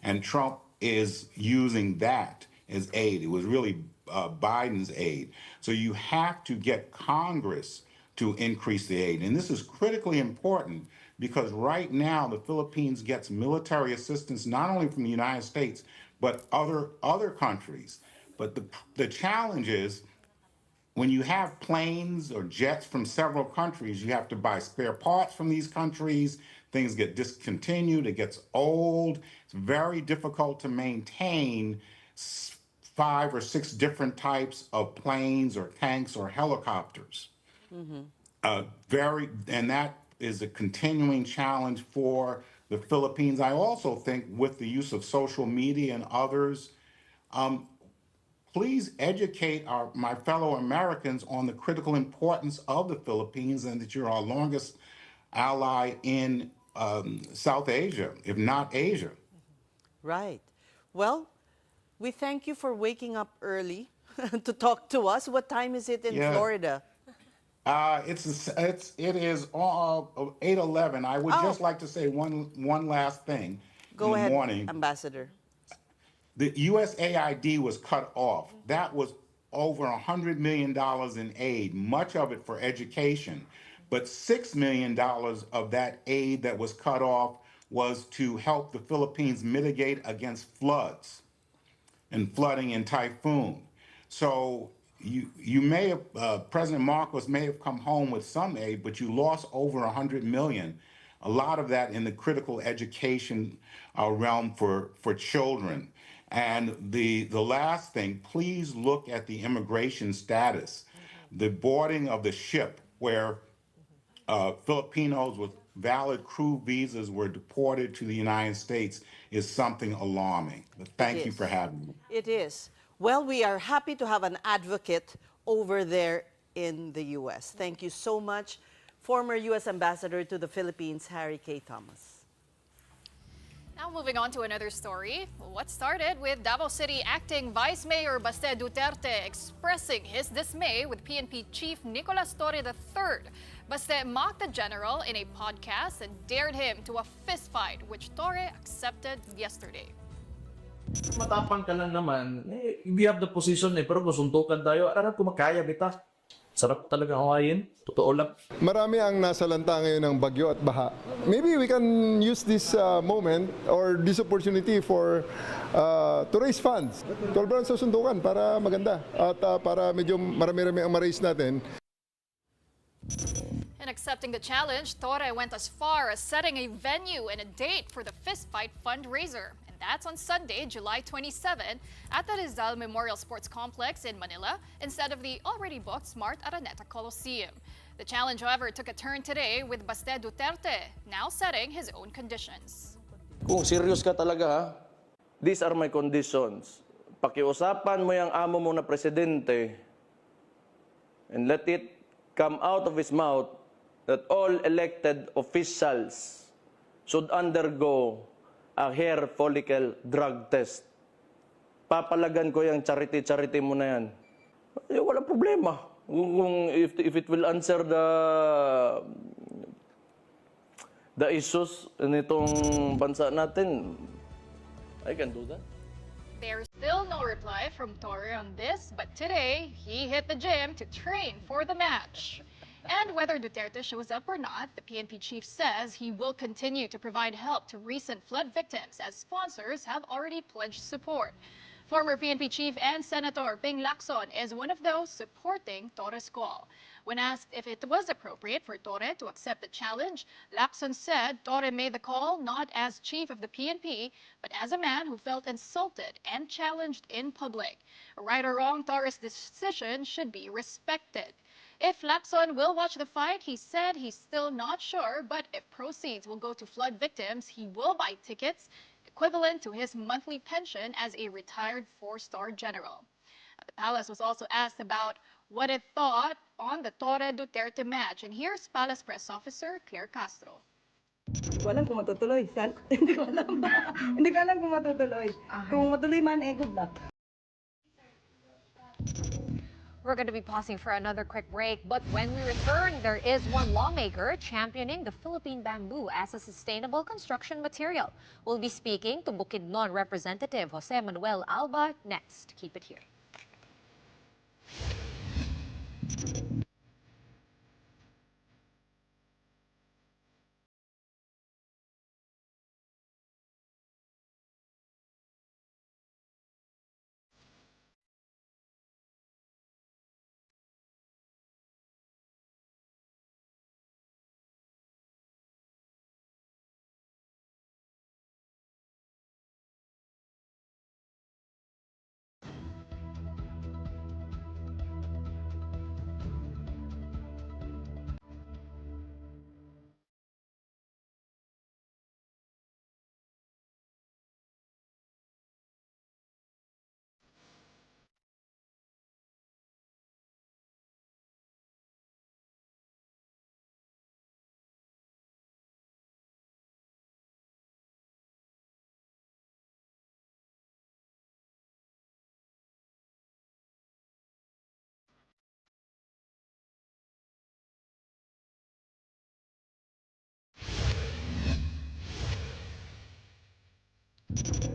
And Trump is using that as aid. It was really Biden's aid. So you have to get Congress to increase the aid. And this is critically important because right now the Philippines gets military assistance not only from the United States, but other countries. But the challenge is when you have planes or jets from several countries, you have to buy spare parts from these countries. Things get discontinued. It gets old. It's very difficult to maintain 5 or 6 different types of planes or tanks or helicopters. And that is a continuing challenge for the Philippines. I also think with the use of social media and others, please educate my fellow Americans on the critical importance of the Philippines and that you're our longest ally in South Asia, if not Asia. Right. Well, we thank you for waking up early to talk to us. What time is it in Florida? It is 8:11. I would just like to say one last thing. Go in the ahead, morning. Ambassador. The USAID was cut off. That was over $100 million in aid, much of it for education. But $6 million of that aid that was cut off was to help the Philippines mitigate against floods and flooding and typhoon. So you may have President Marcos may have come home with some aid, but you lost over 100 million. A lot of that in the critical education realm for children. And the last thing, please look at the immigration status, the boarding of the ship where Filipinos with valid crew visas were deported to the United States is something alarming. But thank you is. for having me. It is. Well, we are happy to have an advocate over there in the U.S. Thank you so much, former U.S. Ambassador to the Philippines, Harry K. Thomas. Now moving on to another story. What started with Davao City Acting Vice Mayor Baste Duterte expressing his dismay with PNP Chief Nicolas Torre III. Baste mocked the general in a podcast and dared him to a fistfight, which Torre accepted yesterday. Matapang ka lang naman. We have the position pero kung suntukan tayo, ararap ko makaya, bita. Sarap talaga awayin. Totoo lang. Marami ang nasalanta ngayon ng bagyo at baha. Maybe we can use this moment or this opportunity to raise funds. 12 rounds sa suntukan para maganda at para medyo marami-rami ang ma-raise natin. In accepting the challenge, Torre went as far as setting a venue and a date for the Fistfight fundraiser. And that's on Sunday, July 27, at the Rizal Memorial Sports Complex in Manila, instead of the already booked Smart Araneta Coliseum. The challenge, however, took a turn today with Baste Duterte now setting his own conditions. Kung serious ka talaga ha, these are my conditions. Pakiusapan mo yung amo mo na presidente and let it come out of his mouth that all elected officials should undergo a hair follicle drug test. Papalagan ko yung charity mo na yan. Wala problema. If it will answer the issues nitong bansa natin, I can do that. There's still no reply from Torre on this, but today he hit the gym to train for the match. And whether Duterte shows up or not, the PNP chief says he will continue to provide help to recent flood victims as sponsors have already pledged support. Former PNP chief and Senator Ping Lacson is one of those supporting Torre's call. When asked if it was appropriate for Torre to accept the challenge, Lacson said Torre made the call not as chief of the PNP, but as a man who felt insulted and challenged in public. Right or wrong, Torre's decision should be respected. If Lacson will watch the fight, he said he's still not sure, but if proceeds will go to flood victims, he will buy tickets equivalent to his monthly pension as a retired four-star general. The palace was also asked about what it thought on the Torre-Duterte match, and here's Palace Press Officer Claire Castro. Hindi ko alam kung matutuloy. Hindi ko alam. Hindi ko alam kung matutuloy. Kung matuloy man, good luck. We're going to be pausing for another quick break, but when we return, there is one lawmaker championing the Philippine bamboo as a sustainable construction material. We'll be speaking to Bukidnon Representative Jose Manuel Alba next. Keep it here.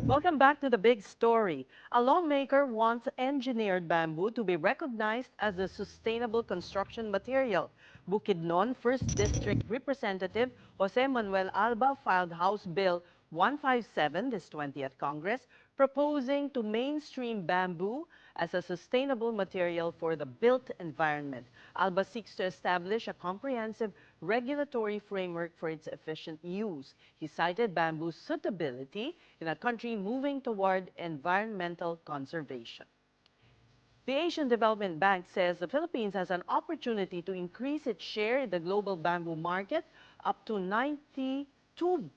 Welcome back to the big story. A lawmaker wants engineered bamboo to be recognized as a sustainable construction material. Bukidnon 1st District Representative Jose Manuel Alba filed House Bill 157 this 20th Congress, proposing to mainstream bamboo as a sustainable material for the built environment. Alba seeks to establish a comprehensive regulatory framework for its efficient use. He cited bamboo's suitability in a country moving toward environmental conservation. The Asian Development Bank says the Philippines has an opportunity to increase its share in the global bamboo market up to $92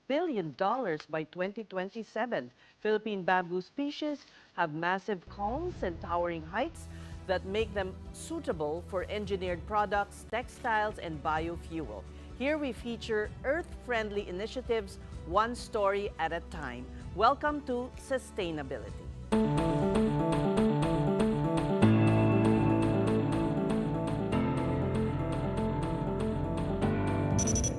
billion by 2027. Philippine bamboo species have massive culms and towering heights that make them suitable for engineered products, textiles, and biofuel. Here we feature earth-friendly initiatives, one story at a time. Welcome to Sustainability.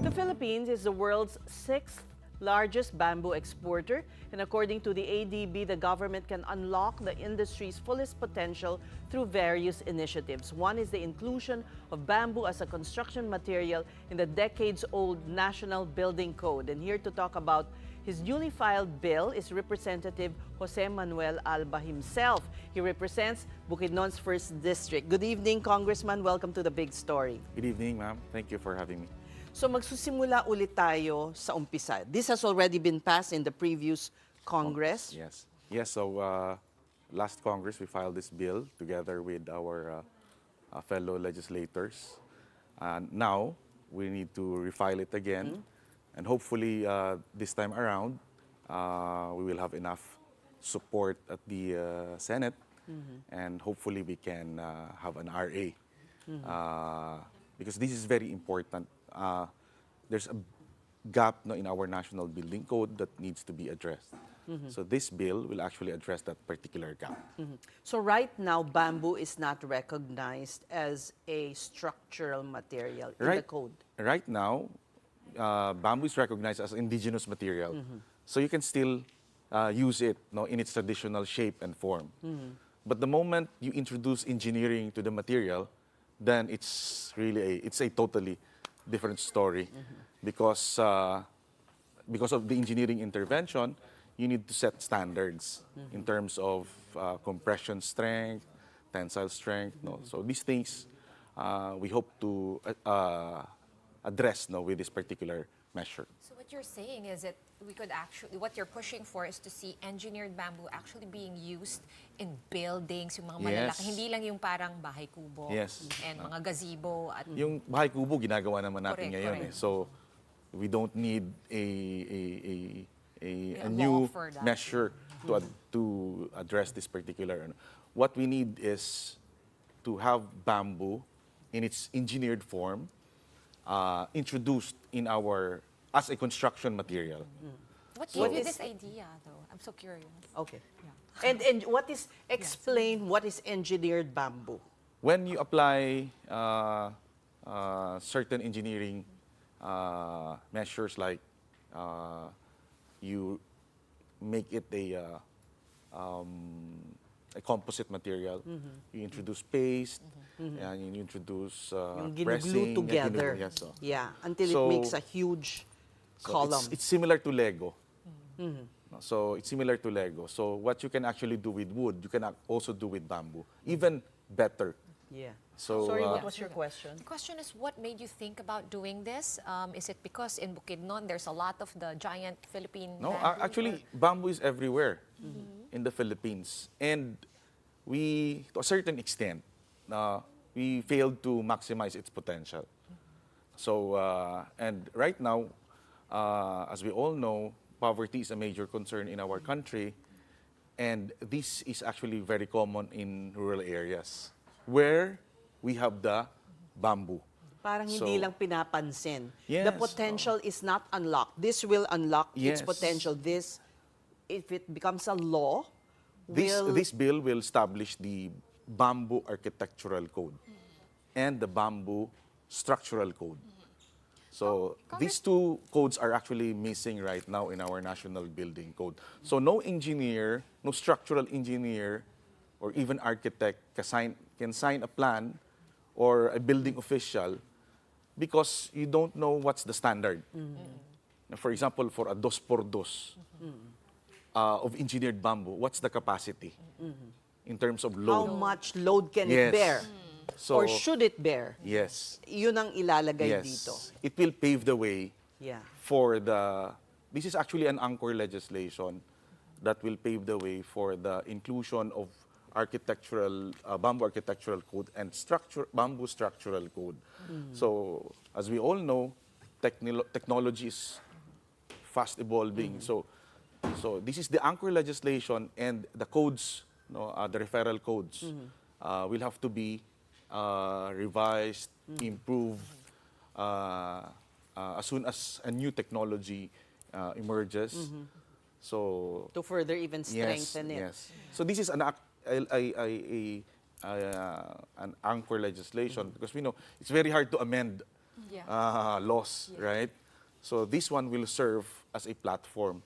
The Philippines is the world's sixth largest bamboo exporter, and according to the ADB, the government can unlock the industry's fullest potential through various initiatives. One is the inclusion of bamboo as a construction material in the decades-old National Building Code. And here to talk about his newly filed bill is Representative Jose Manuel Alba himself. He represents Bukidnon's 1st District. Good evening, Congressman. Welcome to The Big Story. Good evening, ma'am. Thank you for having me. So magsusimula ulit tayo sa umpisa. This has already been passed in the previous Congress. Yes. Yes, so last Congress, we filed this bill together with our fellow legislators. And now, we need to refile it again. And hopefully, this time around, we will have enough support at the Senate. And hopefully, we can have an RA. Because this is very important. There's a gap in our national building code that needs to be addressed. So this bill will actually address that particular gap. So right now, bamboo is not recognized as a structural material in the code. Right now, bamboo is recognized as indigenous material. So you can still use it in its traditional shape and form. But the moment you introduce engineering to the material, then it's really a totally different story, because of the engineering intervention, you need to set standards in terms of compression strength, tensile strength. So these things we hope to address with this particular measure. So what you're saying is that we could actually, what you're pushing for is to see engineered bamboo actually being used in buildings, yung mga malalaki, hindi lang yung parang bahay kubo and mga gazebo. At yung bahay kubo, ginagawa naman natin Correct, ngayon. correct. So we don't need a law new for that. measure to address this particular. What we need is to have bamboo in its engineered form introduced in as a construction material. what gave you this idea, though? I'm so curious. Okay. And what is, explain what is engineered bamboo? When you apply certain engineering measures, like you make it a composite material, you introduce paste, and you introduce Yung pressing. ginuglue together. Yes, so. Yeah, until So- it makes a huge So column. It's similar to Lego. So it's similar to Lego. So what you can actually do with wood, you can also do with bamboo. Even better. Yeah. So, Sorry, what was your question? The question is, what made you think about doing this? Is it because in Bukidnon there's a lot of the giant Philippine No, bamboo, actually, bamboo is everywhere in the Philippines. And we, to a certain extent, we failed to maximize its potential. So, and right now, as we all know, poverty is a major concern in our country. And this is actually very common in rural areas where we have the bamboo. Parang So- hindi lang pinapansin. Yes, The potential is not unlocked. This will unlock its Yes. potential. This, if it becomes a law, This bill will establish the bamboo architectural code and the bamboo structural code. So these two codes are actually missing right now in our national building code. So no engineer, no structural engineer, or even architect can sign a plan, or a building official because you don't know what's the standard. Now, for example, for a 2x2 of engineered bamboo, what's the capacity in terms of How load? much load can it Yes. bear? So, Or should it bear? yes. Yun ang ilalagay Yes. dito. It will pave the way Yeah. for this is actually an anchor legislation that will pave the way for the inclusion of bamboo architectural code and bamboo structural code. So, as we all know, technology is fast evolving. So this is the anchor legislation, and the codes, the referral codes, will have to be revised, improved, as soon as a new technology emerges. So To further even strengthen it. yes. So this is an anchor legislation because we know it's very hard to amend laws, right? So this one will serve as a platform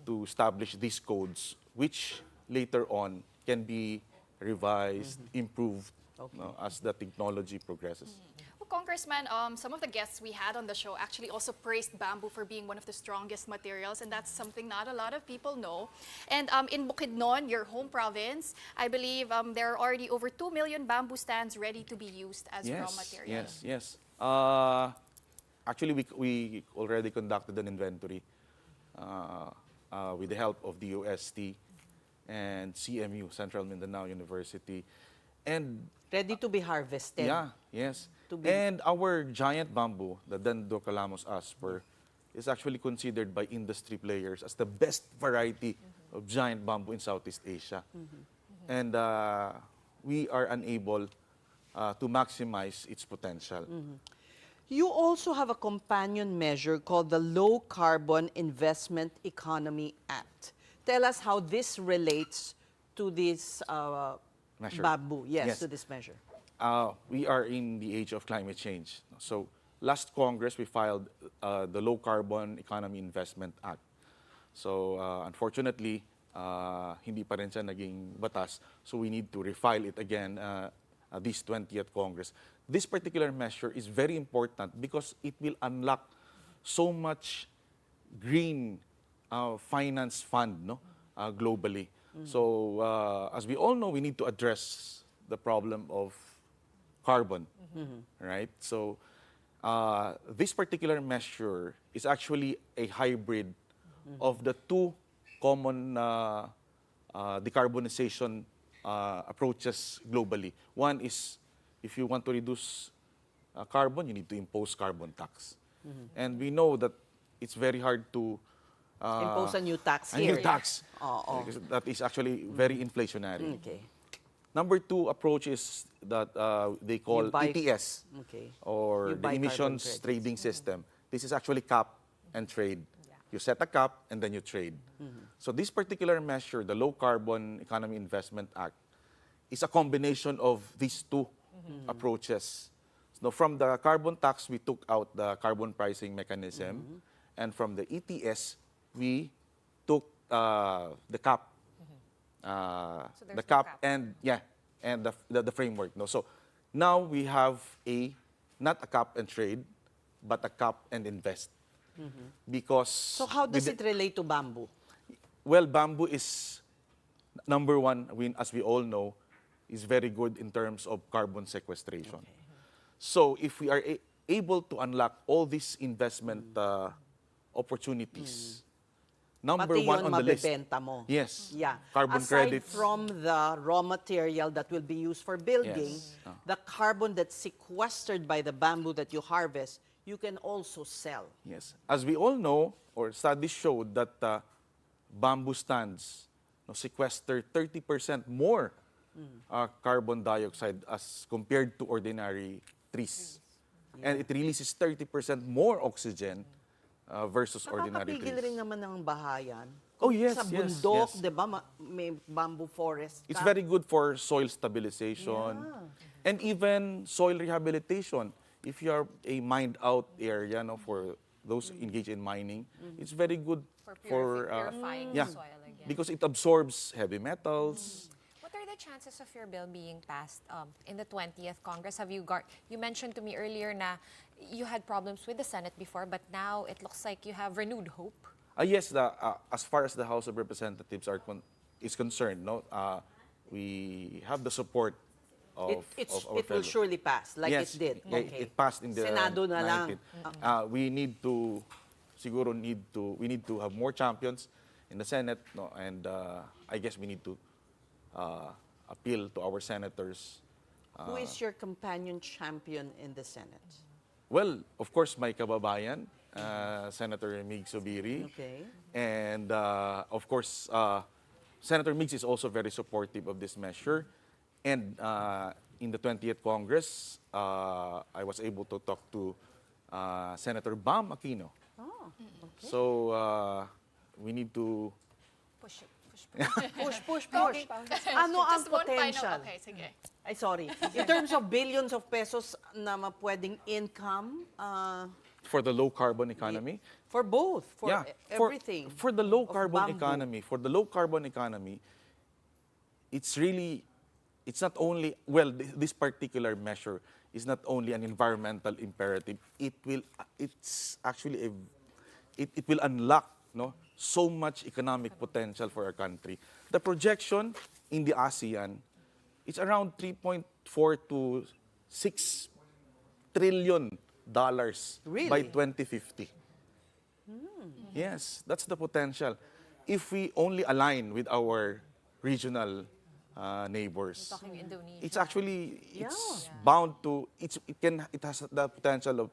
to establish these codes, which later on can be revised, improved as the technology progresses. Well, Congressman, some of the guests we had on the show actually also praised bamboo for being one of the strongest materials, and that's something not a lot of people know. And in Bukidnon, your home province, I believe there are already over 2 million bamboo stands ready to be used as raw material. Yes. Actually, we already conducted an inventory with the help of the UST and CMU, Central Mindanao University. And Ready to be harvested. yes. To be- And our giant bamboo, the Dendrocalamus asper, is actually considered by industry players as the best variety of giant bamboo in Southeast Asia. And we are unable to maximize its potential. You also have a companion measure called the Low Carbon Investment Economy Act. Tell us how this relates to this Measure. bamboo. Yes, Yes. to this measure. We are in the age of climate change. So last Congress, we filed the Low Carbon Economy Investment Act. So unfortunately, hindi pa rin siya naging batas. So we need to refile it again this 20th Congress. This particular measure is very important because it will unlock so much green finance fund globally. So as we all know, we need to address the problem of carbon, right? So this particular measure is actually a hybrid of the two common decarbonization approaches globally. One is, if you want to reduce carbon, you need to impose carbon tax. And we know that it's very hard to Impose a new tax a here. new tax. Oo. Because that is actually very inflationary. Okay. Number two approach is that they call You buy- ETS, Okay. or You the buy carbon emissions credits. trading system. This is actually cap and trade. You set a cap and then you trade. So this particular measure, the Low Carbon Economy Investment Act, is a combination of these two approaches. So from the carbon tax, we took out the carbon pricing mechanism, and from the ETS, we took the cap. there's The no cap cap. and the framework. So now we have not a cap and trade, but a cap and invest. Because So how does it relate to bamboo? well, bamboo is number one. As we all know, is very good in terms of carbon sequestration. So if we are able to unlock all these investment opportunities, number Pati one yun on the list. mabebenta mo. Yes. Yeah. Carbon Aside credits. from the raw material that will be used for building, Yes. the carbon that's sequestered by the bamboo that you harvest, you can also sell. Yes. As we all know, or studies showed that bamboo stands sequester 30% more carbon dioxide as compared to ordinary trees. And it releases 30% more oxygen versus ordinary Nakakapigil rin trees. naman ng bahayan. Oh, yes, Sa yes, bundok, yes. di ba, may bamboo forest It's ka. very good for soil stabilization and even soil rehabilitation. If you are a mined out area for those engaged in mining, it's very good For purifying yeah, the soil again. because it absorbs heavy metals. What are the the chances of your bill being passed in the 20th Congress? You mentioned to me earlier na you had problems with the Senate before, but now it looks like you have renewed hope. Yes, as far as the House of Representatives is concerned, no, we have the support of our It will fellow. surely pass, like Yes, it did. yeah, it passed in the Senado na lang. 19th. We need to have more champions in the Senate, no, and I guess we need to appeal to our senators. Who is your companion champion in the Senate? Well, of course, my kababayan, Senator Mig Subiri. Okay. And of course, Senator Migs is also very supportive of this measure. And in the 20th Congress, I was able to talk to Senator Bam Aquino. Oh, okay. So we need to Push. Push. Okay. Ano ang Just one potential? final. Okay, sige. Ay, sorry. In terms of billions of pesos na pwedeng income, for the low carbon economy. for both, for Yeah, everything. For the low of carbon bamboo. economy, it's not only, this particular measure is not only an environmental imperative. It will unlock, no, so much economic potential for our country. The projection in the ASEAN is around 3.4 to 6 trillion dollars Really? by 2050. Yes, that's the potential. If we only align with our regional neighbors, Talking Indonesia. it's actually Yeah. bound to it has the potential of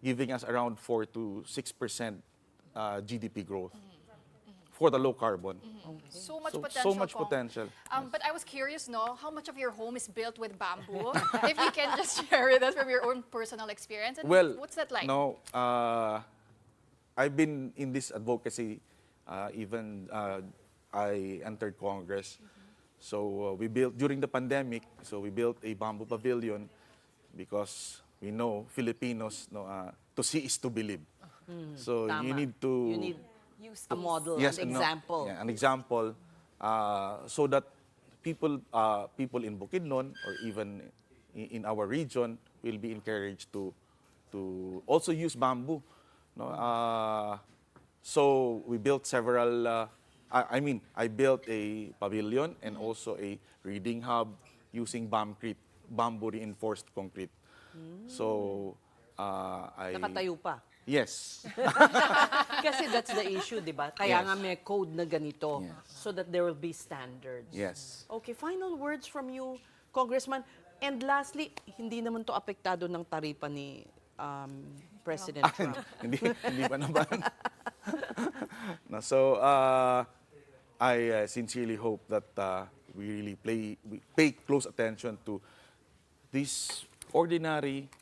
giving us around 4 to 6% GDP growth for the low carbon. So much So potential. much Kong. potential. But I was curious, no, how much of your home is built with bamboo? If you can just share with us from your own personal experience. And Well, what's that like? No, I've been in this advocacy even I entered Congress. So we built during the pandemic. So we built a bamboo pavilion because we know Filipinos, to see is to believe. So Tama. you need You need Use a these. model, yes, an no, example. yeah, an example, so that people in Bukidnon or even in our region will be encouraged to also use bamboo. No, so we built several. I built a pavilion and also a reading hub using bamboo reinforced concrete. So Nakatayo pa. Yes. Kasi that's the issue, di ba? Kaya Yes. nga may code na ganito Yes. so that there will be standards. Yes. Okay, final words from you, Congressman. And lastly, hindi naman to apektado ng taripa ni President Trump. hindi pa naman. No, so I sincerely hope that we pay close attention to this ordinary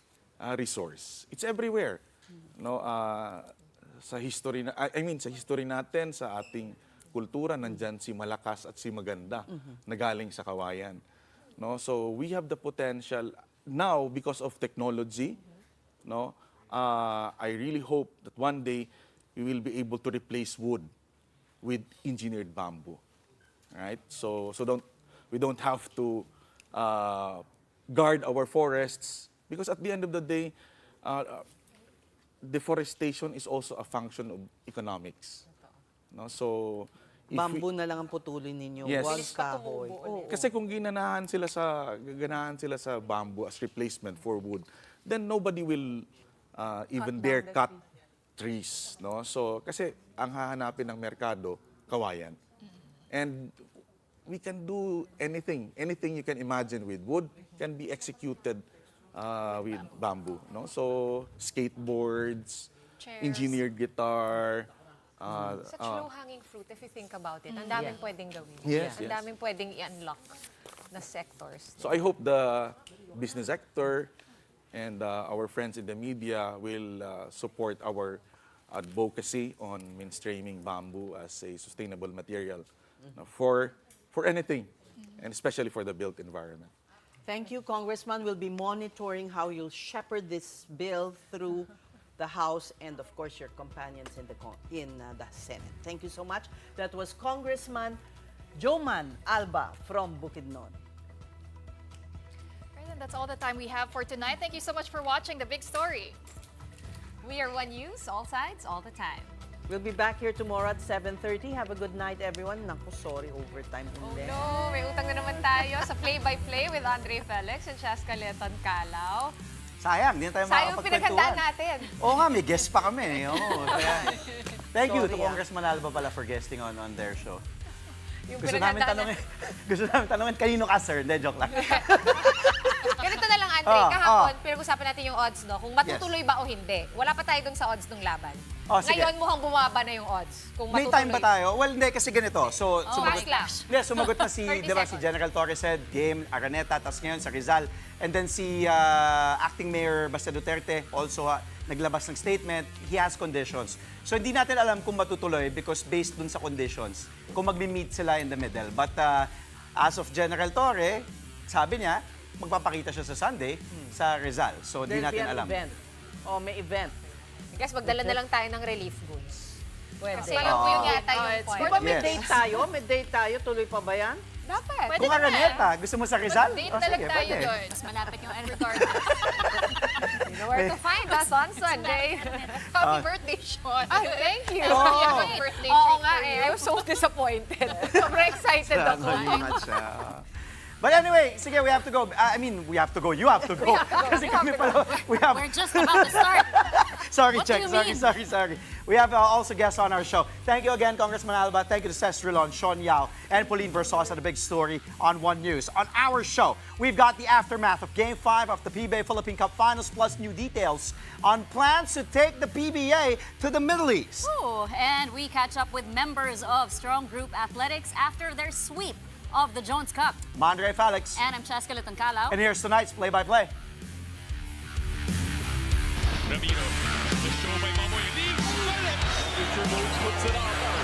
resource. It's everywhere. No, sa history sa history natin, sa ating kultura, nandyan si malakas at si maganda na galing sa kawayan. No, so we have the potential now because of technology. No, I really hope that one day we will be able to replace wood with engineered bamboo. Right? So we don't have to guard our forests because at the end of the day, deforestation is also a function of economics. No? So if Bamboo na lang ang putulin ninyo, Yes. wag Bilis kahoy. kasi kung gaganahan sila sa bamboo as replacement for wood, then nobody will even dare cut trees, no? So kasi ang hahanapin ng merkado, kawayan. And we can do anything you can imagine with wood can be executed with bamboo, no? So skateboards, Chairs. engineered guitar, Such low-hanging fruit if you think about it. Ang daming pwedeng gawin. Yes, Ang yes. daming pwedeng i-unlock na sectors. So I hope the business sector and our friends in the media will support our advocacy on mainstreaming bamboo as a sustainable material for anything, and especially for the built environment. Thank you, Congressman. We'll be monitoring how you'll shepherd this bill through the House and, of course, your companions in the Senate. Thank you so much. That was Congressman Joman Alba from Bukidnon. Right, and that's all the time we have for tonight. Thank you so much for watching The Big Story. We are One News, all sides, all the time. We'll be back here tomorrow at 7:30. Have a good night, everyone. Naku, sorry, overtime ulit. No, may utang na naman tayo sa play-by-play with Andre Felix and Chaska Leton Calao. Sayang, hindi na tayo Sayang pinaghandaan makakapagkwentuhan. natin. Oo nga, may guest pa kami. Oo, kaya, thank you to Sorry, Congressman Alba pala for guesting on their show. Yung Gusto namin tanongin, kanino ka, sir? Hindi, joke lang. Ganito na lang, Andre. Kahapon, pinag-usapan natin yung odds, no? Kung matutuloy ba o hindi. Wala pa tayo dun sa odds ng laban. Sige. Ngayon, mukhang bumaba na yung odds. Kung May time ba tayo? Well, hindi, kasi ganito. So, sumagot na si, 30 di ba, si seconds. General Torres said, game, Araneta, tapos ngayon sa Rizal. And then si Acting Mayor Baste Duterte also naglabas ng statement, he has conditions. So, hindi natin alam kung matutuloy because based dun sa conditions, kung magmi-meet sila in the middle. But as of General Torre, sabi niya, magpapakita siya sa Sunday sa Rizal. So, di There'll be natin an alam. event. May event. I guess magdala na lang tayo ng relief goods. Pwede. Kasi yun yata yung it's point. Di ba may Yes. date tayo? May date tayo? Tuloy pa ba yan? Dapat. Pwede Kung naman. Araneta, gusto mo sa Rizal? Date Oh, na lang sige, tayo pwede. doon. Mas malapit yung regardless. You know where to find us on Sunday. Happy birthday, Sean. Thank you. We have a birthday Oo treat nga for eh. you. I was so disappointed. Sobrang excited ako. But anyway, sige, we have to go. I mean, we have to go. You have to go. Kasi kami pala, we have... We're just about to start. Sorry, What do Check. you Sorry. We have also guests on our show. Thank you again, Congressman Alba. Thank you to Cesc Rilon, Sean Yao, and Pauline Versosa, The Big Story on One News. On our show, we've got the aftermath of Game 5 of the PBA Philippine Cup Finals, plus new details on plans to take the PBA to the Middle East. Ooh, and we catch up with members of Strong Group Athletics after their sweep of the Jones Cup. I'm Andre Felix. And I'm Chaska Leton Calao. And here's tonight's play-by-play. Ramiro, the show by Mamoy leaves. Future moves puts it on.